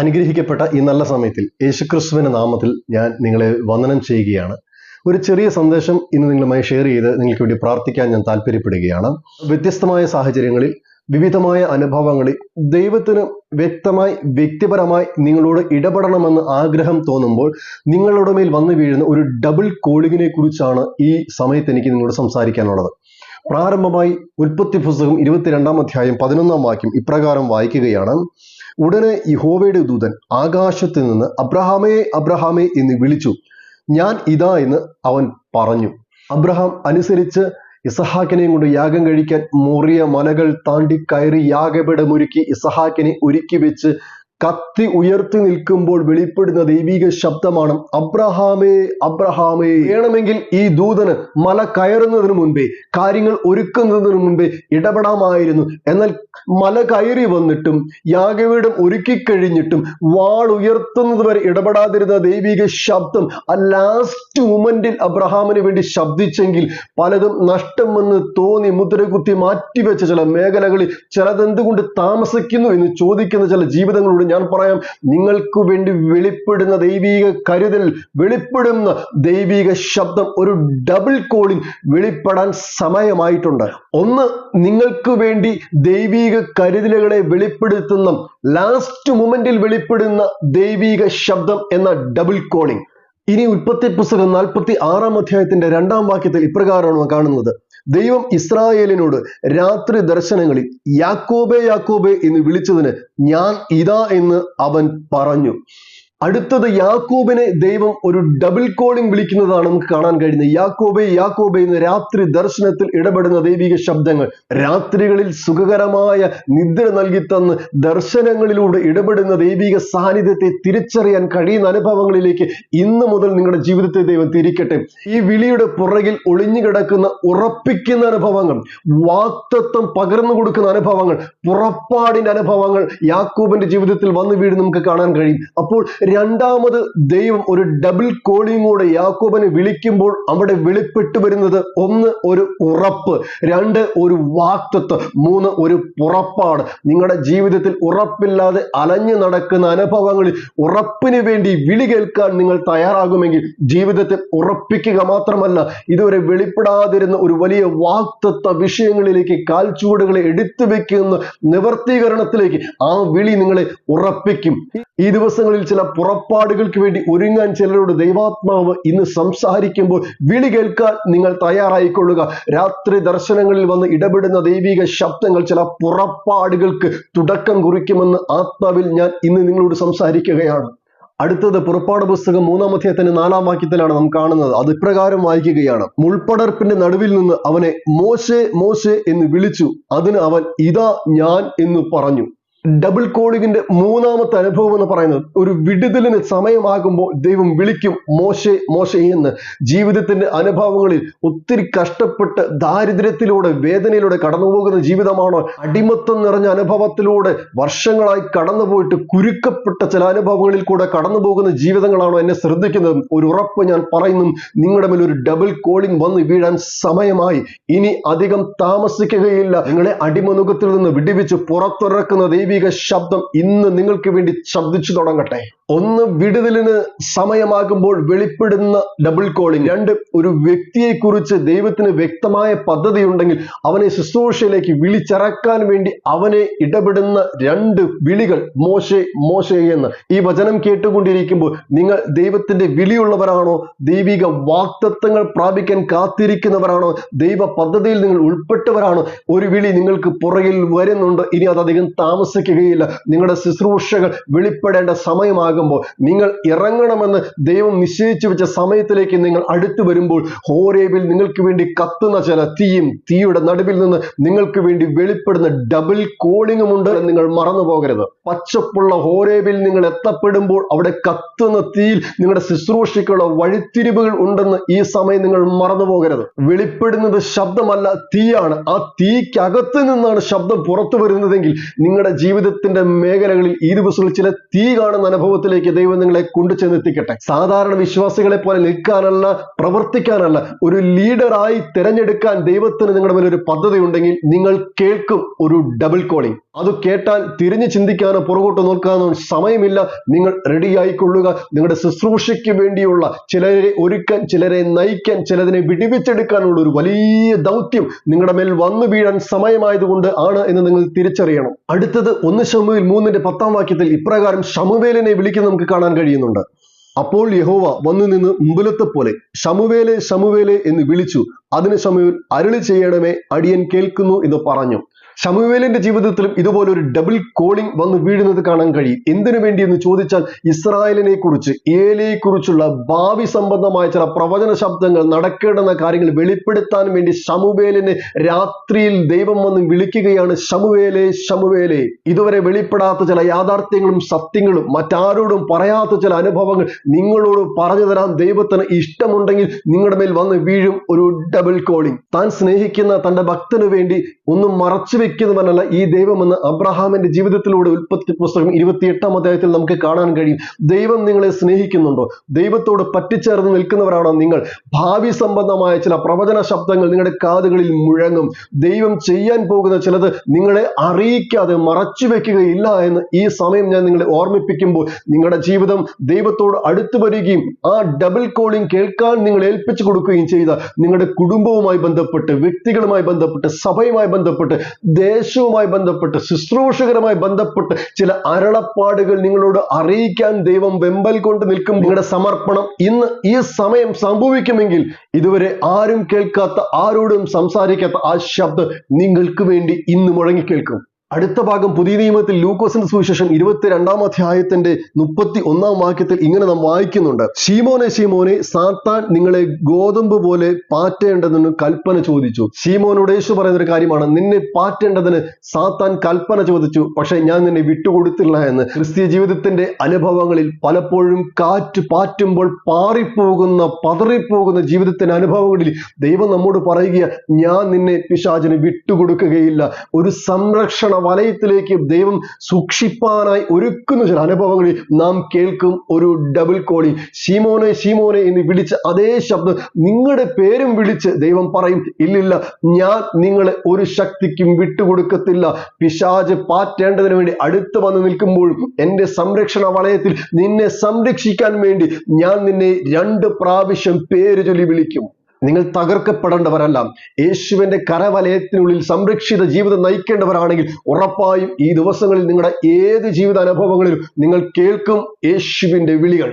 അനുഗ്രഹിക്കപ്പെട്ട ഈ നല്ല സമയത്തിൽ യേശുക്രിസ്തുവിന്റെ നാമത്തിൽ ഞാൻ നിങ്ങളെ വന്ദനം ചെയ്യുകയാണ്. ഒരു ചെറിയ സന്ദേശം ഇന്ന് നിങ്ങളുമായി ഷെയർ ചെയ്ത് നിങ്ങൾക്ക് വേണ്ടി പ്രാർത്ഥിക്കാൻ ഞാൻ താല്പര്യപ്പെടുകയാണ്. വ്യത്യസ്തമായ സാഹചര്യങ്ങളിൽ വിവിധമായ അനുഭവങ്ങളിൽ ദൈവത്തിന് വ്യക്തമായി വ്യക്തിപരമായി നിങ്ങളോട് ഇടപെടണമെന്ന് ആഗ്രഹം തോന്നുമ്പോൾ നിങ്ങളുടെ മേൽ വന്നു വീഴുന്ന ഒരു ഡബിൾ കോളിങ്ങിനെ കുറിച്ചാണ് ഈ സമയത്ത് എനിക്ക് നിങ്ങളോട് സംസാരിക്കാനുള്ളത്. പ്രാരംഭമായി ഉൽപ്പത്തി പുസ്തകം 22 അധ്യായം 11 വാക്യം ഇപ്രകാരം വായിക്കുകയാണ്. ഉടനെ യഹോവയുടെ ദൂതൻ ആകാശത്ത് നിന്ന് അബ്രഹാമേ അബ്രഹാമേ എന്ന് വിളിച്ചു. ഞാൻ ഇതാ എന്ന് അവൻ പറഞ്ഞു. അബ്രഹാം അനുസരിച്ച് ഇസഹാക്കിനെയും കൊണ്ട് യാഗം കഴിക്കാൻ മോറിയ മലകൾ താണ്ടി കയറി യാഗപീഠമൊരുക്കി ഇസഹാക്കിനെ ഒരുക്കി വെച്ച് കത്തി ഉയർത്തി നിൽക്കുമ്പോൾ വെളിപ്പെടുന്ന ദൈവിക ശബ്ദമാണ് അബ്രഹാമേ അബ്രഹാമേ. വേണമെങ്കിൽ ഈ ദൂതന് മല കയറുന്നതിന് മുൻപേ, കാര്യങ്ങൾ ഒരുക്കുന്നതിന് മുൻപേ ഇടപെടാമായിരുന്നു. എന്നാൽ മല കയറി വന്നിട്ടും യാഗപീഠം ഒരുക്കി കഴിഞ്ഞിട്ടും വാൾ ഉയർത്തുന്നത് വരെ ഇടപെടാതിരുന്ന ദൈവിക ശബ്ദം ആ ലാസ്റ്റ് മൊമെന്റിൽ അബ്രഹാമിന് വേണ്ടി ശബ്ദിച്ചെങ്കിൽ പലതും നഷ്ടം എന്ന് തോന്നി മുദ്രകുത്തി മാറ്റിവെച്ച ചില മേഖലകളിൽ ചിലതെന്തുകൊണ്ട് താമസിക്കുന്നു എന്ന് ചോദിക്കുന്ന ചില ജീവിതങ്ങളോട് ഞാൻ പറയാം, നിങ്ങൾക്ക് വേണ്ടി വെളിപ്പെടുന്ന ദൈവിക കരുതൽ, വെളിപ്പെടുന്ന ദൈവിക ശബ്ദം, ഒരു ഡബിൾ കോളിംഗ് വെളിപ്പെടാൻ സമയമായിട്ടുണ്ട്. ഒന്ന്, നിങ്ങൾക്ക് വേണ്ടി ദൈവിക കരുതലുകളെ വെളിപ്പെടുത്തുന്ന ലാസ്റ്റ് മൊമെന്റിൽ വെളിപ്പെടുന്ന ദൈവിക ശബ്ദം എന്ന ഡബിൾ കോളിംഗ്. ഇനി ഉൽപ്പത്തി പുസ്തകം 46 അധ്യായത്തിന്റെ 2 വാക്യത്തിൽ ഇപ്രകാരമാണ് കാണുന്നത്. ദൈവം ഇസ്രായേലിനോട് രാത്രി ദർശനങ്ങളിൽ യാക്കോബേ യാക്കോബേ എന്ന് വിളിച്ചതിന് ഞാൻ ഇതാ എന്ന് അവൻ പറഞ്ഞു. അടുത്തത് യാക്കോബിനെ ദൈവം ഒരു ഡബിൾ കോളിംഗ് വിളിക്കുന്നതാണ് നമുക്ക് കാണാൻ കഴിയുന്നത്. യാക്കോബേ യാക്കോബേ എന്ന് രാത്രി ദർശനത്തിൽ ഇടപെടുന്ന ദൈവിക ശബ്ദങ്ങൾ, രാത്രികളിൽ സുഖകരമായ നിദ്ര നൽകി തന്ന് ദർശനങ്ങളിലൂടെ ഇടപെടുന്ന ദൈവിക സാന്നിധ്യത്തെ തിരിച്ചറിയാൻ കഴിയുന്ന അനുഭവങ്ങളിലേക്ക് ഇന്ന് മുതൽ നിങ്ങളുടെ ജീവിതത്തെ ദൈവം തിരിക്കട്ടെ. ഈ വിളിയുടെ പുറകിൽ ഒളിഞ്ഞു കിടക്കുന്ന ഉറപ്പിക്കുന്ന അനുഭവങ്ങൾ, വാക്തത്വം പകർന്നു കൊടുക്കുന്ന അനുഭവങ്ങൾ, പുറപ്പാടിന്റെ അനുഭവങ്ങൾ യാക്കോബിന്റെ ജീവിതത്തിൽ വന്നു വീട് നമുക്ക് കാണാൻ കഴിയും. അപ്പോൾ രണ്ടാമത് ദൈവം ഒരു ഡബിൾ കോളിങ്ങോടെ യാക്കോബിനെ വിളിക്കുമ്പോൾ അവിടെ വെളിപ്പെട്ടു വരുന്നത്, ഒന്ന് ഒരു ഉറപ്പ്, രണ്ട് ഒരു വാക്തത്വം, മൂന്ന് ഒരു പുറപ്പാട്. നിങ്ങളുടെ ജീവിതത്തിൽ ഉറപ്പില്ലാതെ അലഞ്ഞു നടക്കുന്ന അനുഭവങ്ങളിൽ ഉറപ്പിന് വേണ്ടി വിളി കേൾക്കാൻ നിങ്ങൾ തയ്യാറാകുമെങ്കിൽ ജീവിതത്തെ ഉറപ്പിക്കുക മാത്രമല്ല, ഇതുവരെ വെളിപ്പെടാതിരുന്ന ഒരു വലിയ വാക്തത്വ വിഷയങ്ങളിലേക്ക് കാൽച്ചുവടുകളെ എടുത്തു വെക്കുന്ന നിവർത്തീകരണത്തിലേക്ക് ആ വിളി നിങ്ങളെ ഉറപ്പിക്കും. ഈ ദിവസങ്ങളിൽ ചില പുറപ്പാടുകൾക്ക് വേണ്ടി ഒരുങ്ങാൻ ചിലരോട് ദൈവാത്മാവ് ഇന്ന് സംസാരിക്കുമ്പോൾ വിളി കേൾക്കാൻ നിങ്ങൾ തയ്യാറായിക്കൊള്ളുക. രാത്രി ദർശനങ്ങളിൽ വന്ന് ഇടപെടുന്ന ദൈവിക ശബ്ദങ്ങൾ ചില പുറപ്പാടുകൾക്ക് തുടക്കം കുറിക്കുമെന്ന് ആത്മാവിൽ ഞാൻ ഇന്ന് നിങ്ങളോട് സംസാരിക്കുകയാണ്. അടുത്തത് പുറപ്പാട് പുസ്തകം 3 അധ്യായത്തിന്റെ 4 വാക്യത്തിലാണ് നാം കാണുന്നത്. അത് ഇപ്രകാരം വായിക്കുകയാണ്. മുൾപ്പടർപ്പിന്റെ നടുവിൽ നിന്ന് അവനെ മോശെ മോശെ എന്ന് വിളിച്ചു. അതിന് അവൻ ഇതാ ഞാൻ എന്ന് പറഞ്ഞു. ഡബിൾ കോളിങ്ങിന്റെ മൂന്നാമത്തെ അനുഭവം എന്ന് പറയുന്നത്, ഒരു വിടുതലിന് സമയമാകുമ്പോൾ ദൈവം വിളിക്കും മോശെ മോശെ എന്ന്. ജീവിതത്തിന്റെ അനുഭവങ്ങളിൽ ഒത്തിരി കഷ്ടപ്പെട്ട് ദാരിദ്ര്യത്തിലൂടെ വേദനയിലൂടെ കടന്നുപോകുന്ന ജീവിതമാണോ, അടിമത്തം നിറഞ്ഞ അനുഭവത്തിലൂടെ വർഷങ്ങളായി കടന്നുപോയിട്ട് കുരുക്കപ്പെട്ട ചില അനുഭവങ്ങളിൽ കൂടെ കടന്നു പോകുന്ന ജീവിതങ്ങളാണോ എന്നെ ശ്രദ്ധിക്കുന്നത്? ഒരു ഉറപ്പ് ഞാൻ പറയുന്നു, നിങ്ങളുടെ മേൽ ഒരു ഡബിൾ കോളിംഗ് വന്ന് വീഴാൻ സമയമായി. ഇനി അധികം താമസിക്കുകയില്ല. നിങ്ങളെ അടിമനുഖത്തിൽ നിന്ന് വിടുവിച്ച് പുറത്തിറക്കുന്ന ദൈവിക ശബ്ദം ഇന്ന് നിങ്ങൾക്ക് വേണ്ടി ശബ്ദിച്ചു തുടങ്ങട്ടെ. ഒന്ന്, വിടുതലിന് സമയമാകുമ്പോൾ വെളിപ്പെടുന്ന ഡബിൾ കോളിംഗ്. രണ്ട്, ഒരു വ്യക്തിയെ കുറിച്ച് ദൈവത്തിന് വ്യക്തമായ പദ്ധതി ഉണ്ടെങ്കിൽ അവനെ ശുശ്രൂഷയിലേക്ക് വിളിച്ചിറക്കാൻ വേണ്ടി അവനെ ഇടപെടുന്ന 2 വിളികൾ മോശെ മോശെ എന്ന്. ഈ വചനം കേട്ടുകൊണ്ടിരിക്കുമ്പോൾ നിങ്ങൾ ദൈവത്തിന്റെ വിളിയുള്ളവരാണോ? ദൈവിക വാക്തത്വങ്ങൾ പ്രാപിക്കാൻ കാത്തിരിക്കുന്നവരാണോ? ദൈവ പദ്ധതിയിൽ നിങ്ങൾ ഉൾപ്പെട്ടവരാണോ? ഒരു വിളി നിങ്ങൾക്ക് പുറകിൽ വരുന്നുണ്ട്. ഇനി അതധികം താമസിക്കുകയില്ല. നിങ്ങളുടെ ശുശ്രൂഷകൾ വെളിപ്പെടേണ്ട സമയമാകുമ്പോൾ, നിങ്ങൾ ഇറങ്ങണമെന്ന് ദൈവം നിശ്ചയിച്ചു വെച്ച സമയത്തിലേക്ക് നിങ്ങൾ അടുത്തു വരുമ്പോൾ, ഹോരേബിൽ നിങ്ങൾക്ക് വേണ്ടി കത്തുന്ന ചില തീയും തീയുടെ നടുവിൽ നിന്ന് നിങ്ങൾക്ക് വേണ്ടി വെളിപ്പെടുന്ന ഡബിൾ കോളിങ്ങും ഉണ്ട്. നിങ്ങൾ മറന്നു പോകരുത്. പച്ചപ്പുള്ള ഹോരേബിൽ നിങ്ങൾ എത്തപ്പെടുമ്പോൾ അവിടെ കത്തുന്ന തീയിൽ നിങ്ങളുടെ ശുശ്രൂഷയ്ക്കുള്ള വഴിത്തിരിവുകൾ ഉണ്ടെന്ന് ഈ സമയം നിങ്ങൾ മറന്നു പോകരുത്. വെളിപ്പെടുന്നത് ശബ്ദമല്ല, തീയാണ്. ആ തീക്കകത്ത് നിന്നാണ് ശബ്ദം പുറത്തു വരുന്നതെങ്കിൽ നിങ്ങളുടെ ജീവിതത്തിന്റെ മേഖലകളിൽ ഈ ദിവസങ്ങളിൽ ചില തീ കാണുന്ന അനുഭവത്തിലേക്ക് ദൈവം നിങ്ങളെ കൊണ്ടുചെന്നെത്തിക്കട്ടെ. സാധാരണ വിശ്വാസികളെ പോലെ നിൽക്കാനല്ല, പ്രവർത്തിക്കാനല്ല, ഒരു ലീഡറായി തിരഞ്ഞെടുക്കാൻ ദൈവത്തിന് നിങ്ങളുടെ മേൽ ഒരു പദ്ധതി ഉണ്ടെങ്കിൽ നിങ്ങൾ കേൾക്കും ഒരു ഡബിൾ കോളിംഗ്. അത് കേട്ടാൽ തിരിഞ്ഞു ചിന്തിക്കാനോ പുറകോട്ട് നോക്കാനോ സമയമില്ല. നിങ്ങൾ റെഡിയായിക്കൊള്ളുക. നിങ്ങളുടെ ശുശ്രൂഷയ്ക്ക് വേണ്ടിയുള്ള ചിലരെ ഒരുക്കാൻ, ചിലരെ നയിക്കാൻ, ചിലതിനെ വിടിവിച്ചെടുക്കാനുള്ള ഒരു വലിയ ദൗത്യം നിങ്ങളുടെ മേൽ വന്നു വീഴാൻ സമയമായതുകൊണ്ട് ആണ് എന്ന് നിങ്ങൾ തിരിച്ചറിയണം. അടുത്തത് 1 ശമൂവേൽ 3:10 ഇപ്രകാരം ശമൂവേലിനെ വിളിക്കുന്നത് നമുക്ക് കാണാൻ കഴിയുന്നുണ്ട്. അപ്പോൾ യഹോവ വന്നു നിന്ന് മുമ്പിലത്തെ പോലെ ശമൂവേലേ ശമൂവേലേ എന്ന് വിളിച്ചു. അതിന് ശമൂവേൽ അരുളി ചെയ്യണമേ, അടിയൻ കേൾക്കുന്നു എന്ന് പറഞ്ഞു. ശമൂവേലിന്റെ ജീവിതത്തിലും ഇതുപോലെ ഒരു ഡബിൾ കോളിംഗ് വന്ന് വീഴുന്നത് കാണാൻ കഴിയും. എന്തിനു വേണ്ടി എന്ന് ചോദിച്ചാൽ ഇസ്രായേലിനെ കുറിച്ച്, ഏലിയെ കുറിച്ചുള്ള ഭാവി സംബന്ധമായ ചില പ്രവചന ശബ്ദങ്ങൾ, നടക്കേണ്ടുന്ന കാര്യങ്ങൾ വെളിപ്പെടുത്താൻ വേണ്ടി ശമൂവേലിനെ രാത്രിയിൽ ദൈവം വന്ന് വിളിക്കുകയാണ്. ശമൂവേലേ ശമൂവേലേ. ഇതുവരെ വെളിപ്പെടാത്ത ചില യാഥാർത്ഥ്യങ്ങളും സത്യങ്ങളും, മറ്റാരോടും പറയാത്ത ചില അനുഭവങ്ങൾ നിങ്ങളോട് പറഞ്ഞു തരാൻ ദൈവത്തിന് ഇഷ്ടമുണ്ടെങ്കിൽ നിങ്ങളുടെ മേൽ വന്ന് വീഴും ഒരു ഡബിൾ കോളിംഗ്. താൻ സ്നേഹിക്കുന്ന തന്റെ ഭക്തന് വേണ്ടി ഒന്നും മറച്ചു വെക്കുന്നവനല്ല ഈ ദൈവമെന്ന് അബ്രഹാമിന്റെ ജീവിതത്തിലൂടെ ഉൽപ്പത്തി പുസ്തകം 28 നമുക്ക് കാണാൻ കഴിയും. ദൈവം നിങ്ങളെ സ്നേഹിക്കുന്നുണ്ടോ? ദൈവത്തോട് പറ്റിച്ചേർന്ന് നിൽക്കുന്നവരാണോ നിങ്ങൾ? ഭാവി സംബന്ധമായ ചില പ്രവചന ശബ്ദങ്ങൾ നിങ്ങളുടെ കാതുകളിൽ മുഴങ്ങും. ദൈവം ചെയ്യാൻ പോകുന്ന ചിലത് നിങ്ങളെ അറിയിക്കാതെ മറച്ചു വെക്കുകയില്ല എന്ന് ഈ സമയം ഞാൻ നിങ്ങളെ ഓർമ്മിപ്പിക്കുമ്പോൾ നിങ്ങളുടെ ജീവിതം ദൈവത്തോട് അടുത്തു വരികയും ആ ഡബിൾ കോളിംഗ് കേൾക്കാൻ നിങ്ങൾ ഏൽപ്പിച്ചു കൊടുക്കുകയും ചെയ്ത നിങ്ങളുടെ കുടുംബവുമായി ബന്ധപ്പെട്ട്, വ്യക്തികളുമായി ബന്ധപ്പെട്ട്, സഭയുമായി ബന്ധപ്പെട്ട്, ദേശവുമായി ബന്ധപ്പെട്ട്, ശുശ്രൂഷകരുമായി ബന്ധപ്പെട്ട് ചില അരുളപ്പാടുകൾ നിങ്ങളോട് അറിയിക്കാൻ ദൈവം വെമ്പൽ കൊണ്ട് നിൽക്കും. നിങ്ങളുടെ സമർപ്പണം ഇന്ന് ഈ സമയം സംഭവിക്കുമെങ്കിൽ ഇതുവരെ ആരും കേൾക്കാത്ത, ആരോടും സംസാരിക്കാത്ത ആ ശബ്ദം നിങ്ങൾക്ക് വേണ്ടി ഇന്ന് മുഴങ്ങിക്കേൾക്കും. അടുത്ത ഭാഗം പുതിയ നിയമത്തിൽ ലൂക്കോസിന്റെ സുവിശേഷം 22 31 ഇങ്ങനെ നാം വായിക്കുന്നുണ്ട്. ശീമോനെ ശീമോനെ, സാത്താൻ നിങ്ങളെ ഗോതമ്പ് പോലെ പാറ്റേണ്ടതിന് കൽപ്പന ചോദിച്ചു. ശീമോനോട് യേശു പറയുന്ന ഒരു കാര്യമാണ്, നിന്നെ പാറ്റേണ്ടതിന് സാത്താൻ കൽപ്പന ചോദിച്ചു, പക്ഷെ ഞാൻ നിന്നെ വിട്ടുകൊടുത്തില്ല എന്ന്. ക്രിസ്തീയ ജീവിതത്തിന്റെ അനുഭവങ്ങളിൽ പലപ്പോഴും കാറ്റ് പാറ്റുമ്പോൾ പാറിപ്പോകുന്ന, പതറിപ്പോകുന്ന ജീവിതത്തിന്റെ അനുഭവങ്ങളിൽ ദൈവം നമ്മോട് പറയുക, ഞാൻ നിന്നെ പിശാചിന് വിട്ടുകൊടുക്കുകയില്ല. ഒരു സംരക്ഷണ വലയത്തിലേക്ക് ദൈവം സൂക്ഷിപ്പാനായി ഒരുക്കുന്ന ചില അനുഭവങ്ങളിൽ നാം കേൾക്കും ഒരു ഡബിൾ കോളിംഗ്. ശീമോനെ ശീമോനെ എന്ന് വിളിച്ച് അതേ ശബ്ദം നിങ്ങളുടെ പേരും വിളിച്ച് ദൈവം പറയും, ഇല്ലില്ല, ഞാൻ നിങ്ങളെ ഒരു ശക്തിക്കും വിട്ടുകൊടുക്കത്തില്ല. പിശാച് പാറ്റേണ്ടതിന് വേണ്ടി അടുത്ത് വന്ന് നിൽക്കുമ്പോഴും എന്റെ സംരക്ഷണ വലയത്തിൽ നിന്നെ സംരക്ഷിക്കാൻ വേണ്ടി ഞാൻ നിന്നെ 2 പ്രാവശ്യം പേര് ചൊല്ലി വിളിക്കും. നിങ്ങൾ തകർക്കപ്പെടേണ്ടവരല്ല. യേശുവിന്റെ കരവലയത്തിനുള്ളിൽ സംരക്ഷിത ജീവിതം നയിക്കേണ്ടവരാണെങ്കിൽ ഉറപ്പായും ഈ ദിവസങ്ങളിൽ നിങ്ങളുടെ ഏത് ജീവിത അനുഭവങ്ങളിലും നിങ്ങൾ കേൾക്കും യേശുവിന്റെ വിളികൾ.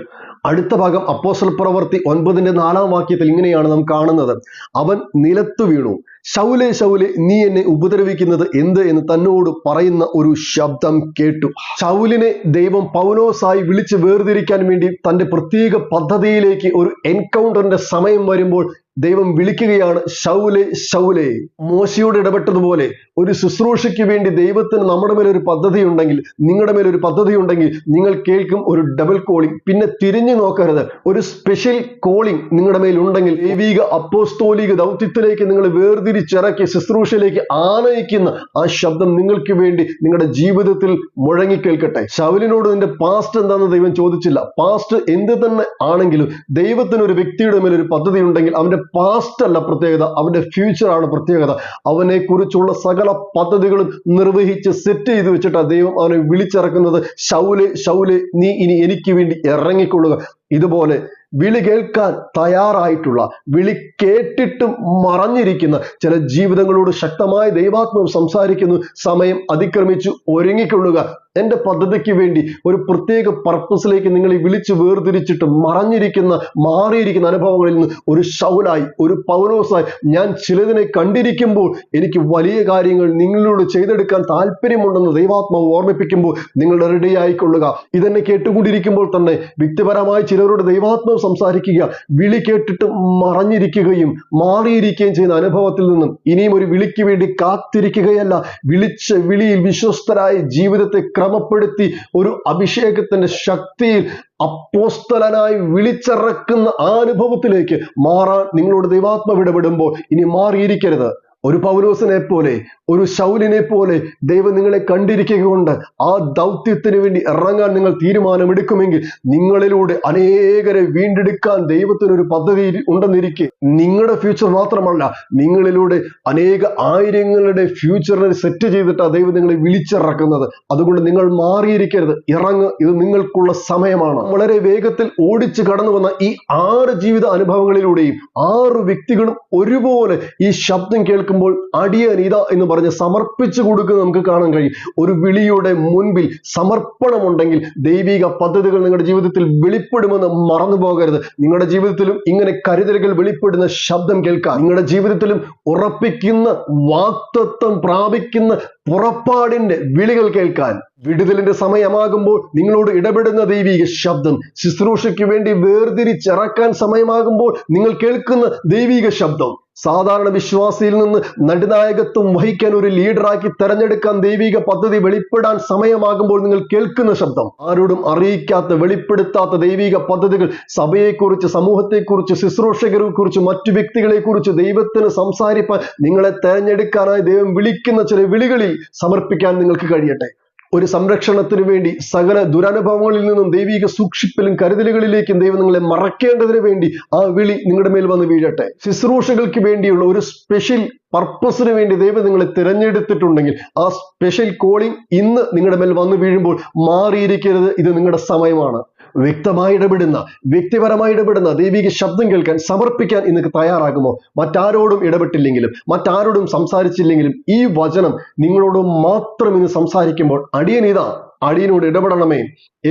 അടുത്ത ഭാഗം അപ്പോസ്തല പ്രവൃത്തി 9:4 ഇങ്ങനെയാണ് നാം കാണുന്നത്. അവൻ നിലത്തു വീണു, ശൗലേ ശൗലേ, നീ എന്നെ ഉപദ്രവിക്കുന്നത് എന്ത് എന്ന് തന്നോട് പറയുന്ന ഒരു ശബ്ദം കേട്ടു. ശൗലിനെ ദൈവം പൗലോസായി വിളിച്ച് വേർതിരിക്കാൻ വേണ്ടി തന്റെ പ്രത്യേക പദ്ധതിയിലേക്ക് ഒരു എൻകൗണ്ടറിന്റെ സമയം വരുമ്പോൾ ദൈവം വിളിക്കുകയാണ്, ശൗലേ ശൗലേ. മോശയോട് ഇടപെട്ടതുപോലെ ഒരു ശുശ്രൂഷയ്ക്ക് വേണ്ടി ദൈവത്തിന് നമ്മുടെ മേലൊരു പദ്ധതി ഉണ്ടെങ്കിൽ, നിങ്ങളുടെ മേലൊരു പദ്ധതി ഉണ്ടെങ്കിൽ നിങ്ങൾ കേൾക്കും ഒരു ഡബിൾ കോളിംഗ്. പിന്നെ തിരിഞ്ഞു നോക്കരുത്. ഒരു സ്പെഷ്യൽ കോളിംഗ് നിങ്ങളുടെ മേൽ ഉണ്ടെങ്കിൽ ദൈവിക അപ്പോസ്തോലിക ദൗത്യത്തിലേക്ക് നിങ്ങൾ വേർതിരിച്ചിറക്കി ശുശ്രൂഷയിലേക്ക് ആനയിക്കുന്ന ആ ശബ്ദം നിങ്ങൾക്ക് വേണ്ടി നിങ്ങളുടെ ജീവിതത്തിൽ മുഴങ്ങിക്കേൾക്കട്ടെ. ശൗലിനോട് നിന്റെ പാസ്റ്റ് എന്താണെന്ന് ദൈവം ചോദിച്ചില്ല. പാസ്റ്റ് എന്ത് തന്നെ ആണെങ്കിലും ദൈവത്തിന് ഒരു വ്യക്തിയുടെ മേൽ ഒരു പദ്ധതി ഉണ്ടെങ്കിൽ അവന്റെ പാസ്റ്റ് അല്ല പ്രത്യേകത, അവന്റെ ഫ്യൂച്ചർ ആണ് പ്രത്യേകത. അവനെ കുറിച്ചുള്ള സകല പദ്ധതികളും നിർവഹിച്ച് സെറ്റ് ചെയ്ത് വെച്ചിട്ടാണ് ദൈവം അവനെ വിളിച്ചിറക്കുന്നത്. ശൗലേ ശൗലേ, നീ ഇനി എനിക്ക് വേണ്ടി ഇറങ്ങിക്കൊള്ളുക. ഇതുപോലെ വിളി കേൾക്കാൻ തയ്യാറായിട്ടുള്ള, വിളി കേട്ടിട്ടും മറഞ്ഞിരിക്കുന്ന ചില ജീവിതങ്ങളോട് ശക്തമായ ദൈവാത്മാവ് സംസാരിക്കുന്നു. സമയം അതിക്രമിച്ചു, ഒരുങ്ങിക്കൊള്ളുക. എന്റെ പദ്ധതിക്ക് വേണ്ടി ഒരു പ്രത്യേക പർപ്പസിലേക്ക് നിങ്ങളെ വിളിച്ച് വേർതിരിച്ചിട്ട് മറഞ്ഞിരിക്കുന്ന, മാറിയിരിക്കുന്ന അനുഭവങ്ങളിൽ നിന്ന് ഒരു ശൗലായി, ഒരു പൗലോസായി ഞാൻ ചിലതിനെ കണ്ടിരിക്കുമ്പോൾ എനിക്ക് വലിയ കാര്യങ്ങൾ നിങ്ങളോട് ചെയ്തെടുക്കാൻ താല്പര്യമുണ്ടെന്ന് ദൈവാത്മാവ് ഓർമ്മിപ്പിക്കുമ്പോൾ നിങ്ങൾ റെഡി ആയിക്കൊള്ളുക. ഇതെന്നെ കേട്ടുകൊണ്ടിരിക്കുമ്പോൾ തന്നെ വ്യക്തിപരമായി ചിലരോട് ദൈവാത്മാവ് സംസാരിക്കുക. വിളി കേട്ടിട്ട് മറഞ്ഞിരിക്കുകയും മാറിയിരിക്കുകയും ചെയ്യുന്ന അനുഭവത്തിൽ നിന്നും ഇനിയും ഒരു വിളിക്ക് വേണ്ടി കാത്തിരിക്കുകയല്ല, വിളിച്ച വിളിയിൽ വിശ്വസ്തരായി ജീവിതത്തെ ക്രമപ്പെടുത്തി ഒരു അഭിഷേകത്തിന്റെ ശക്തിയിൽ അപ്പോസ്തലനായി വിളിച്ചിറക്കുന്ന ആ അനുഭവത്തിലേക്ക് മാറാൻ നിങ്ങളോട് ദൈവാത്മാവ് ഇടപെടുമ്പോൾ ഇനി മാറിയിരിക്കരുത്. ഒരു പൗലോസിനെ പോലെ, ഒരു ശൗലിനെ പോലെ ദൈവം നിങ്ങളെ കണ്ടിരിക്കുകകൊണ്ട് ആ ദൗത്യത്തിന് വേണ്ടി ഇറങ്ങാൻ നിങ്ങൾ തീരുമാനമെടുക്കുമെങ്കിൽ നിങ്ങളിലൂടെ അനേകരെ വീണ്ടെടുക്കാൻ ദൈവത്തിനൊരു പദ്ധതി ഉണ്ടെന്നിരിക്കെ നിങ്ങളുടെ ഫ്യൂച്ചർ മാത്രമല്ല, നിങ്ങളിലൂടെ അനേക ആയിരങ്ങളുടെ ഫ്യൂച്ചറിനെ സെറ്റ് ചെയ്തിട്ടാണ് ദൈവം നിങ്ങളെ വിളിച്ചിറക്കുന്നത്. അതുകൊണ്ട് നിങ്ങൾ മാറിയിരിക്കരുത്, ഇറങ്ങ്, ഇത് നിങ്ങൾക്കുള്ള സമയമാണ്. വളരെ വേഗത്തിൽ ഓടിച്ചു കടന്നു വന്ന ഈ 6 ജീവിത അനുഭവങ്ങളിലൂടെയും 6 വ്യക്തികളും ഒരുപോലെ ഈ ശബ്ദം കേൾക്കുമ്പോൾ അടിയൻ ഇതാ എന്ന് പറഞ്ഞ് സമർപ്പിച്ചു കൊടുക്കുന്നത് നമുക്ക് കാണാൻ കഴിയും. ഒരു വിളിയുടെ മുൻപിൽ സമർപ്പണമുണ്ടെങ്കിൽ ദൈവിക പദ്ധതികൾ നിങ്ങളുടെ ജീവിതത്തിൽ വെളിപ്പെടുമെന്ന് മറന്നു പോകരുത്. നിങ്ങളുടെ ജീവിതത്തിലും ഇങ്ങനെ കരുതലുകൾ വെളിപ്പെടുന്ന ശബ്ദം കേൾക്കാൻ, നിങ്ങളുടെ ജീവിതത്തിലും ഉറപ്പിക്കുന്ന വാഗ്ദത്തം പ്രാപിക്കുന്ന പുറപ്പാടിന്റെ വിളികൾ കേൾക്കാൻ, വിടുതലിന്റെ സമയമാകുമ്പോൾ നിങ്ങളോട് ഇടപെടുന്ന ദൈവിക ശബ്ദം, ശുശ്രൂഷയ്ക്ക് വേണ്ടി വേർതിരിച്ചിറക്കാൻ സമയമാകുമ്പോൾ നിങ്ങൾ കേൾക്കുന്ന ദൈവിക ശബ്ദം, സാധാരണ വിശ്വാസിയിൽ നിന്ന് നടുനായകത്വം വഹിക്കാൻ ഒരു ലീഡറാക്കി തെരഞ്ഞെടുക്കാൻ ദൈവിക പദ്ധതി വെളിപ്പെടാൻ സമയമാകുമ്പോൾ നിങ്ങൾ കേൾക്കുന്ന ശബ്ദം, ആരോടും അറിയിക്കാത്ത വെളിപ്പെടുത്താത്ത ദൈവിക പദ്ധതികൾ, സഭയെക്കുറിച്ച്, സമൂഹത്തെക്കുറിച്ച്, ശുശ്രൂഷകരെ കുറിച്ച്, മറ്റു വ്യക്തികളെ കുറിച്ച് ദൈവത്തിന് സംസാരിപ്പാൻ നിങ്ങളെ തെരഞ്ഞെടുക്കാനായി ദൈവം വിളിക്കുന്ന ചില വിളികളിൽ സമർപ്പിക്കാൻ നിങ്ങൾക്ക് കഴിയട്ടെ. ഒരു സംരക്ഷണത്തിന് വേണ്ടി സകല ദുരനുഭവങ്ങളിൽ നിന്നും ദൈവിക സൂക്ഷിപ്പിലും കരുതലുകളിലേക്കും ദൈവം നിങ്ങളെ മറക്കേണ്ടതിന് വേണ്ടി ആ വിളി നിങ്ങളുടെ മേൽ വന്ന് വീഴട്ടെ. ശുശ്രൂഷകൾക്ക് വേണ്ടിയുള്ള ഒരു സ്പെഷ്യൽ പർപ്പസിന് വേണ്ടി ദൈവം നിങ്ങളെ തിരഞ്ഞെടുത്തിട്ടുണ്ടെങ്കിൽ ആ സ്പെഷ്യൽ കോളിംഗ് ഇന്ന് നിങ്ങളുടെ മേൽ വന്ന് വീഴുമ്പോൾ മാറിയിരിക്കരുത്, ഇത് നിങ്ങളുടെ സമയമാണ്. വ്യക്തമായി ഇടപെടുന്ന, വ്യക്തിപരമായി ഇടപെടുന്ന ദൈവിക ശബ്ദം കേൾക്കാൻ, സമർപ്പിക്കാൻ ഇന്ന് തയ്യാറാകുമോ? മറ്റാരോടും ഇടപെട്ടില്ലെങ്കിലും, മറ്റാരോടും സംസാരിച്ചില്ലെങ്കിലും ഈ വചനം നിങ്ങളോട് മാത്രം ഇന്ന് സംസാരിക്കുമ്പോൾ അടിയനിതാ, അടിയനോട് ഇടപെടണമേ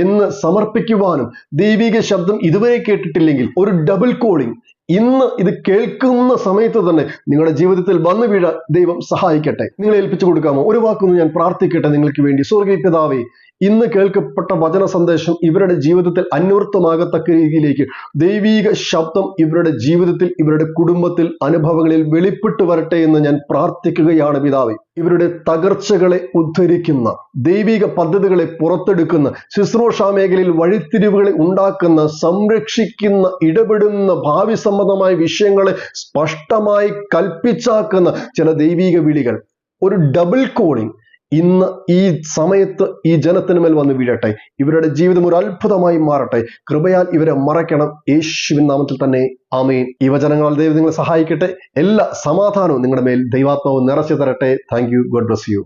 എന്ന് സമർപ്പിക്കുവാനും, ദൈവിക ശബ്ദം ഇതുവരെ കേട്ടിട്ടില്ലെങ്കിൽ ഒരു ഡബിൾ കോളിംഗ് ഇന്ന് ഇത് കേൾക്കുന്ന സമയത്ത് തന്നെ നിങ്ങളുടെ ജീവിതത്തിൽ വന്നു വീഴാൻ ദൈവം സഹായിക്കട്ടെ. നിങ്ങളെ ഏൽപ്പിച്ചു കൊടുക്കാമോ? ഒരു വാക്കൊന്ന് ഞാൻ പ്രാർത്ഥിക്കട്ടെ നിങ്ങൾക്ക് വേണ്ടി. സ്വർഗ്ഗീയ പിതാവേ, ഇന്ന് കേൾക്കപ്പെട്ട വചന സന്ദേശം ഇവരുടെ ജീവിതത്തിൽ അന്വർത്ഥമാകത്തക്ക രീതിയിലേക്ക് ദൈവിക ശബ്ദം ഇവരുടെ ജീവിതത്തിൽ, ഇവരുടെ കുടുംബത്തിൽ, അനുഭവങ്ങളിൽ വെളിപ്പെട്ടു വരട്ടെ എന്ന് ഞാൻ പ്രാർത്ഥിക്കുകയാണ് പിതാവേ. ഇവരുടെ തകർച്ചകളെ ഉദ്ധരിക്കുന്ന, ദൈവിക പദ്ധതികളെ പുറത്തെടുക്കുന്ന, ശുശ്രൂഷാ മേഖലയിൽ വഴിത്തിരിവുകളെ ഉണ്ടാക്കുന്ന, സംരക്ഷിക്കുന്ന, ഇടപെടുന്ന, ഭാവി സംബന്ധമായ വിഷയങ്ങളെ സ്പഷ്ടമായി കൽപ്പിച്ചാക്കുന്ന ചില ദൈവിക വിളികൾ, ഒരു ഡബിൾ കോളിംഗ് ഇന്ന് ഈ സമയത്ത് ഈ ജനത്തിന് മേൽ വന്ന് വീഴട്ടെ. ഇവരുടെ ജീവിതം ഒരു അത്ഭുതമായി മാറട്ടെ. കൃപയാൽ ഇവരെ മറയ്ക്കണം, യേശുവിൻ നാമത്തിൽ തന്നെ, ആമേൻ. ഈ വചനങ്ങളാൽ ദൈവം നിങ്ങളെ സഹായിക്കട്ടെ. എല്ലാ സമാധാനവും നിങ്ങളുടെ മേൽ ദൈവാത്മാവ് നിറച്ചു തരട്ടെ. Thank you. God bless you.